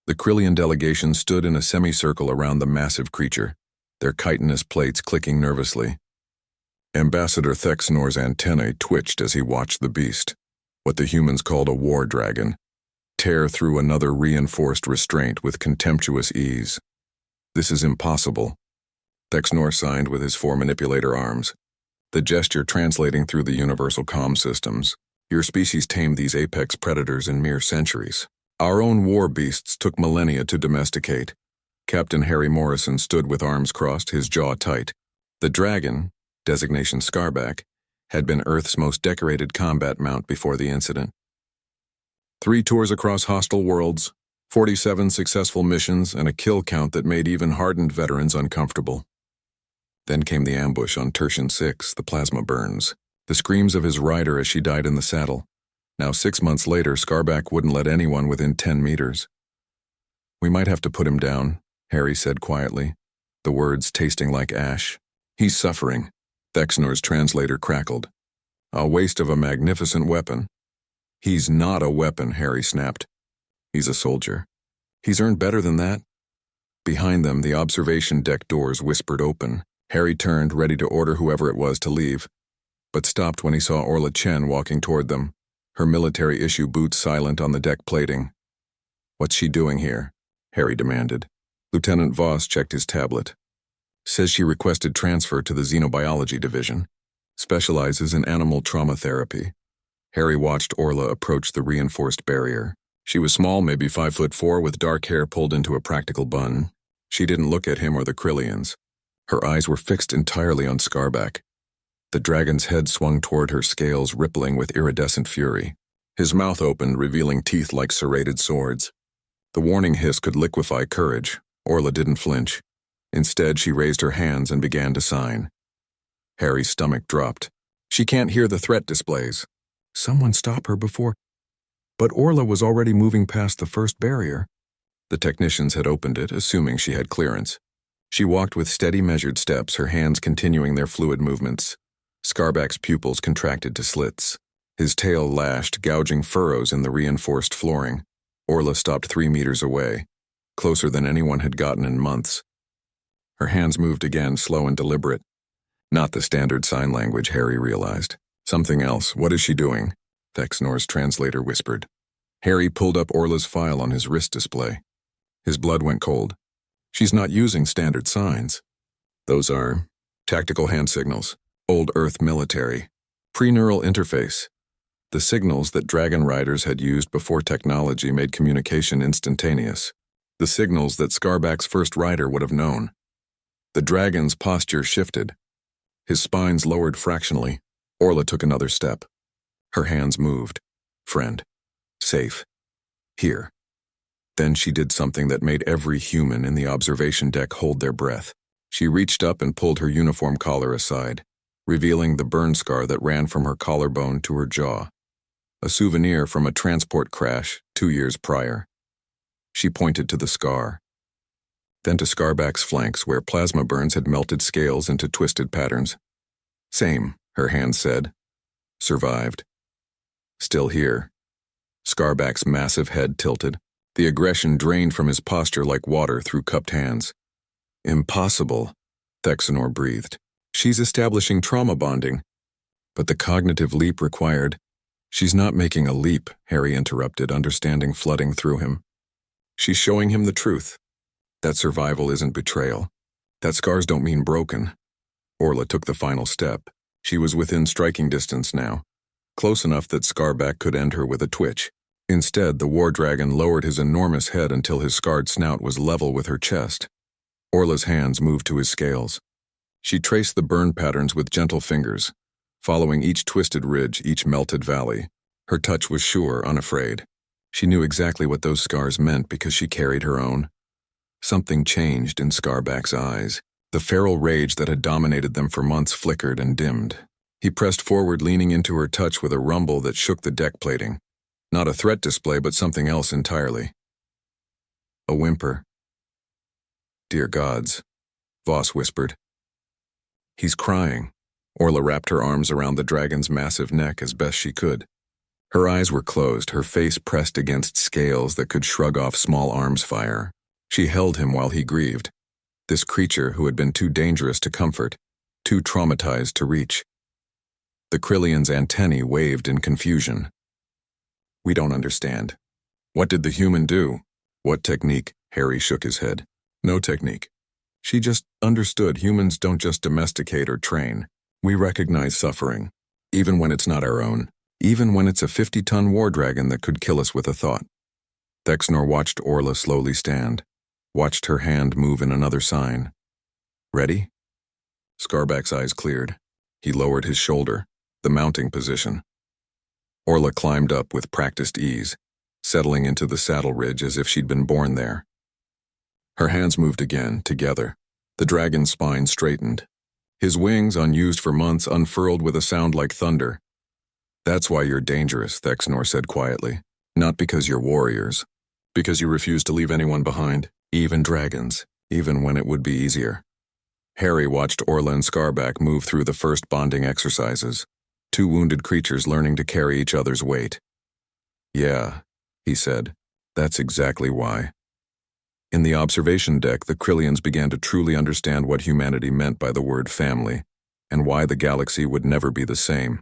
The Krillian delegation stood in a semicircle around the massive creature, their chitinous plates clicking nervously. Ambassador Thexnor's antennae twitched as he watched the beast, what the humans called a war dragon, tear through another reinforced restraint with contemptuous ease. "This is impossible," Thexnor signed with his four manipulator arms, the gesture translating through the universal comm systems. "Your species tamed these apex predators in mere centuries. Our own war beasts took millennia to domesticate." Captain Harry Morrison stood with arms crossed, his jaw tight. The dragon, designation Scarback, had been Earth's most decorated combat mount before the incident. 3 tours across hostile worlds, 47 successful missions, and a kill count that made even hardened veterans uncomfortable. Then came the ambush on Tertian 6, the plasma burns, the screams of his rider as she died in the saddle. Now 6 months later, Scarback wouldn't let anyone within 10 meters. "We might have to put him down," Harry said quietly, the words tasting like ash. "He's suffering," Thexnor's translator crackled. "A waste of a magnificent weapon." "He's not a weapon," Harry snapped. "He's a soldier. He's earned better than that." Behind them, the observation deck doors whispered open. Harry turned, ready to order whoever it was to leave, but stopped when he saw Orla Chen walking toward them, her military-issue boots silent on the deck plating. "What's she doing here?" Harry demanded. Lieutenant Voss checked his tablet. "Says she requested transfer to the Xenobiology Division. Specializes in animal trauma therapy." Harry watched Orla approach the reinforced barrier. She was small, maybe 5'4", with dark hair pulled into a practical bun. She didn't look at him or the Krillians. Her eyes were fixed entirely on Scarback. The dragon's head swung toward her, scales rippling with iridescent fury. His mouth opened, revealing teeth like serrated swords. The warning hiss could liquefy courage. Orla didn't flinch. Instead, she raised her hands and began to sign. Harry's stomach dropped. "She can't hear the threat displays." "Someone stop her before—" But Orla was already moving past the first barrier. The technicians had opened it, assuming she had clearance. She walked with steady, measured steps, her hands continuing their fluid movements. Scarback's pupils contracted to slits. His tail lashed, gouging furrows in the reinforced flooring. Orla stopped 3 meters away, closer than anyone had gotten in months. Her hands moved again, slow and deliberate. Not the standard sign language, Harry realized. "Something else. What is she doing?" Thexnor's translator whispered. Harry pulled up Orla's file on his wrist display. His blood went cold. "She's not using standard signs. Those are tactical hand signals, old Earth military, pre-neural interface, the signals that dragon riders had used before technology made communication instantaneous, the signals that Scarback's first rider would have known." The dragon's posture shifted. His spines lowered fractionally. Orla took another step. Her hands moved. "Friend. Safe. Here." Then she did something that made every human in the observation deck hold their breath. She reached up and pulled her uniform collar aside, revealing the burn scar that ran from her collarbone to her jaw, a souvenir from a transport crash 2 years prior. She pointed to the scar, then to Scarback's flanks where plasma burns had melted scales into twisted patterns. "Same," her hand said. "Survived. Still here." Scarback's massive head tilted. The aggression drained from his posture like water through cupped hands. "Impossible," Thexnor breathed. "She's establishing trauma bonding." "But the cognitive leap required—" "She's not making a leap," Harry interrupted, understanding flooding through him. "She's showing him the truth. That survival isn't betrayal. That scars don't mean broken." Orla took the final step. She was within striking distance now, close enough that Scarback could end her with a twitch. Instead, the war dragon lowered his enormous head until his scarred snout was level with her chest. Orla's hands moved to his scales. She traced the burn patterns with gentle fingers, following each twisted ridge, each melted valley. Her touch was sure, unafraid. She knew exactly what those scars meant because she carried her own. Something changed in Scarback's eyes. The feral rage that had dominated them for months flickered and dimmed. He pressed forward, leaning into her touch with a rumble that shook the deck plating. Not a threat display, but something else entirely. A whimper. "Dear gods," Voss whispered. "He's crying." Orla wrapped her arms around the dragon's massive neck as best she could. Her eyes were closed, her face pressed against scales that could shrug off small arms fire. She held him while he grieved. This creature who had been too dangerous to comfort, too traumatized to reach. The Krillian's antennae waved in confusion. We don't understand. What did the human do? What technique? Harry shook his head. No technique. She just understood humans don't just domesticate or train. We recognize suffering, even when it's not our own, even when it's a 50-ton war dragon that could kill us with a thought. Thexnor watched Orla slowly stand, watched her hand move in another sign. Ready? Scarback's eyes cleared. He lowered his shoulder, the mounting position. Orla climbed up with practiced ease, settling into the saddle ridge as if she'd been born there. Her hands moved again, together. The dragon's spine straightened. His wings, unused for months, unfurled with a sound like thunder. That's why you're dangerous, Thexnor said quietly. Not because you're warriors. Because you refuse to leave anyone behind, even dragons, even when it would be easier. Harry watched Orla and Scarback move through the first bonding exercises, two wounded creatures learning to carry each other's weight. Yeah, he said, that's exactly why. In the observation deck, the Krillians began to truly understand what humanity meant by the word family, and why the galaxy would never be the same.